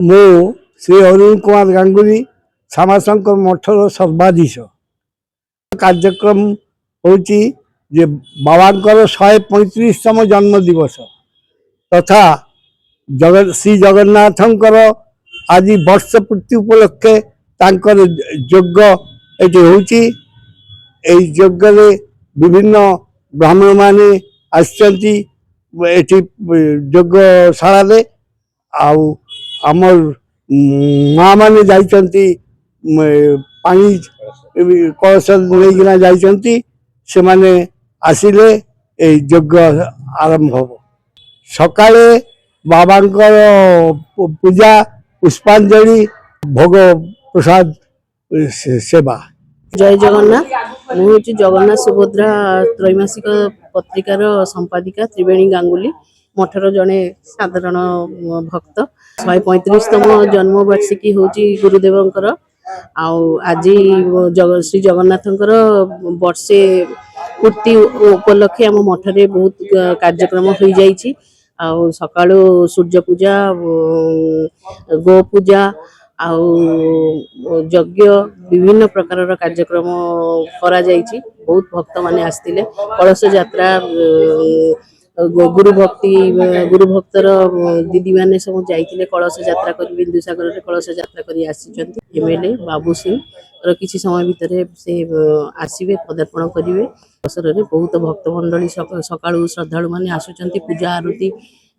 मु श्री अरुण कुमार गांगुली श्यामाशंकर मठर सर्वाधीश कार्यक्रम होची जे बाबांकर 135तम जन्म दिवस तथा श्री जगन्नाथंकर आज वर्ष पूर्ति उपलक्षे तांकर यज्ञ ये होची। यज्ञ विभिन्न ब्राह्मण माने आसचंती यज्ञशाला आउ आमर माँ मैंने जाइछंती पानी कलश लेकिना जाइछंती से माने आसिले यज्ञ आरंभ हो। सकाळे बाबांकर पूजा पुष्पांजलि भोग प्रसाद सेवा। जय जगन्नाथ मुझे जगन्नाथ सुभद्रा त्रैमासिक पत्रिकार संपादिका त्रिवेणी गांगुली मठर जड़े साधारण भक्त 135तम जन्मवार्षिकी हूँ गुरुदेवंकर आज श्री जगन्नाथंकर वर्षे पूर्ति उपलक्षे आम मठरे बहुत कार्यक्रम हो जाइए। सकाळु सूर्य पूजा गो पूजा यज्ञ विभिन्न प्रकार कार्यक्रम करा जाइछि। बहुत भक्त माने आस्तिले कलश यात्रा गुरु भक्तर दीदी माने सब जाइतिले कलश यात्रा कर बिंदुसागर रे कलश यात्रा करी आसीचंती। एमएलए बाबू सिंह र किछि समय भितर से आसीबे पदार्पण करिवे। अवसर रे बहुत भक्त मंडली सकाळु श्रद्धालु माने आसुचंती पूजा आरती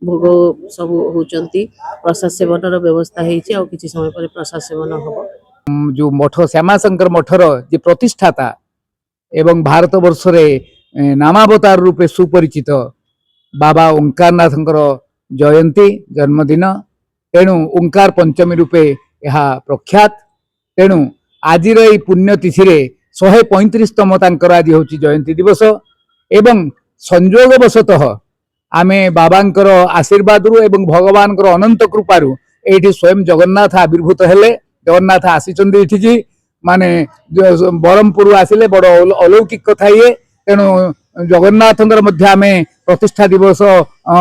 भोग सब होचंती। प्रसाद सेवन व्यवस्था होइछि आ किछि समय पर प्रसाद सेवन हबो। जो मठ श्यामाशंकर मठर जे प्रतिष्ठाता एवं भारत वर्ष रे नामावतार रूपे सुपरिचित बाबा ओंकारनाथंकर जयंती जन्मदिन तेणु ओंकार पंचमी रूपे यह प्रख्यात। तेणु आज पुण्यतिथि 135तम तांकर आज होची जयंती दिवस एवं संयोगवशतः आमे बाबांकर आशीर्वाद एवं भगवान अनंत कृपारू एठी स्वयं जगन्नाथ आविर्भूत हेले। जगन्नाथ आसीचंदी एठी माने बरमपुर आसिले बड़ अलौकिक कथा ये। तेणु जगन्नाथंकर मध्य आमे प्रतिष्ठा दिवस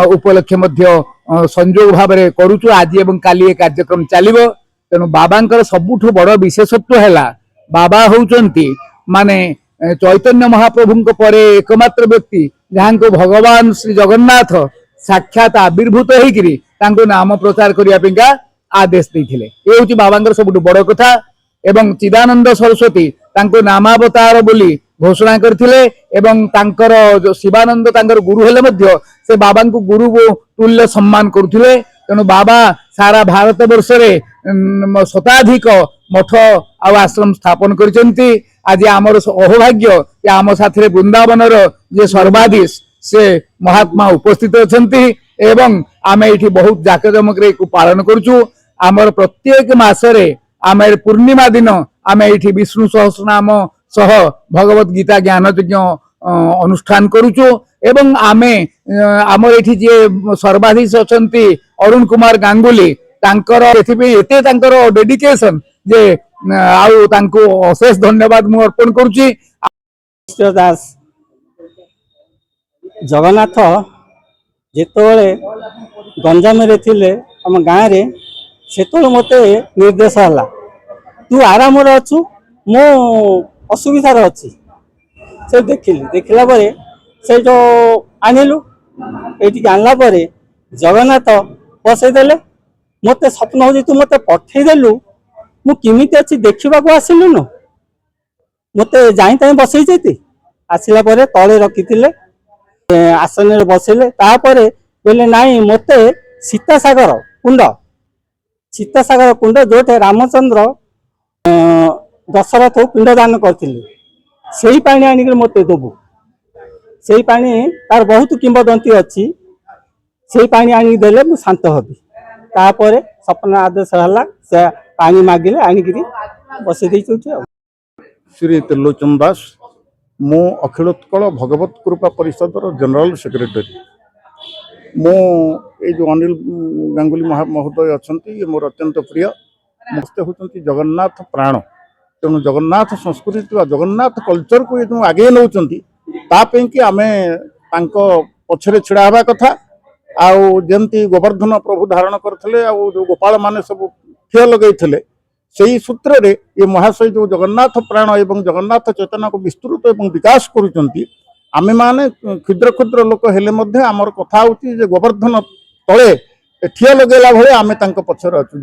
उपलक्षे मध्य संयोग भाव में करूचु। आज एवं काली कार्यक्रम चलिबो। तेणु बाबांकर सबुठु बड़ विशेषत्व हैला बाबा होउचंती माने चैतन्य महाप्रभु परे एकमात्र व्यक्ति जहां को भगवान श्री जगन्नाथ साक्षात आविर्भूत होइकरी तांको नाम प्रचार करिया पिंका आदेश देथिले। ए होची बाबांकर सबुठु बड़ कथा। एवं चिदानंद सरस्वती तांको नामावतार बोली घोषणा करथिले एवं तांकर जो शिवानंद तांकर गुरु हेले मध्य से बाबा को गुरु तुल्य सम्मान करुथिले। तेणु बाबा सारा भारत वर्ष रे शताधिक मठ आ आश्रम स्थापन करिसंती। आज आमर अहोभाग्य कि आम साथी वृंदावन जे सर्वाधीश से महात्मा उपस्थित अछंती एवं आमे एठी बहुत जाकजमक रे को पालन करूछु। आमर प्रत्येक मासरे आमे पूर्णिमा दिन आमे एठी विष्णु सहस्रनाम सह भगवत गीता ज्ञान यज्ञ अनुष्ठान करूछु। एवं आमे आमर एठी जे सर्वाधीश अछंती अरुण कुमार गांगुली तांकर एथिबे एते तांकर डेडिकेशन जे आउ तांको अशेष धन्यवाद मु अर्पण करूची। दास जगन्नाथ जेतोले गंजाम रे थिले हम गाँ रे सेतोले मते निर्देश हला तू आराम रे अछु मो असुविधा रे अछि से देखिला परे से जो आनिलु एठी आनला परे जगन्नाथ बसै देले मते स्वप्न हो तू मते पठै देलु मु किमिति अछि देखिबा को आसिलु न मते जाई ताई बसै जेती आसिला परे तळे रखिथिले आसन रे बसिले तापरे बोले नाई मते सीतासागर कुंड जोटे रामचंद्र दशरथ पिंडदान करथिले सेही पानी आनिक मते देबू सेही पानी तार बहुत किंबदंती अछि सेही पानी आनिक देले मु शांत हबी। तापरे सपना आदेश हला से पानी मागिले आनिक बसै दैछुचे। श्री त्रिलोचन दास मु अखिल उत्कल भगवत कृपा परिषद जनरल सेक्रेटरी। मु ये जो अनिल गांगुली महोदय अच्छा ये मोर अत्यंत प्रिय मस्ते होती जगन्नाथ प्राण। तेणु जगन्नाथ संस्कृति जगन्नाथ कल्चर को ये आगे नौकरी कि आम पछरे छिड़ा हवा कथा ଆଉ ଯେମିତି ଗୋବର୍ଦ୍ଧନ ପ୍ରଭୁ ଧାରଣ କରିଥିଲେ ଆଉ ଯୋଉ ଗୋପାଳ ମାନେ ସବୁ ଠିଆ ଲଗେଇଥିଲେ ସେଇ ସୂତ୍ରରେ ଏ ମହାଶୟ ଯୋଉ ଜଗନ୍ନାଥ ପ୍ରାଣ ଏବଂ ଜଗନ୍ନାଥ ଚେତନାକୁ ବିସ୍ତୃତ ଏବଂ ବିକାଶ କରୁଛନ୍ତି ଆମେମାନେ କ୍ଷୁଦ୍ର କ୍ଷୁଦ୍ର ଲୋକ ହେଲେ ମଧ୍ୟ ଆମର କଥା ହେଉଛି ଯେ ଗୋବର୍ଦ୍ଧନ ତଳେ ଠିଆ ଲଗେଇଲା ଭଳି ଆମେ ତାଙ୍କ ପଛରେ ଅଛୁ।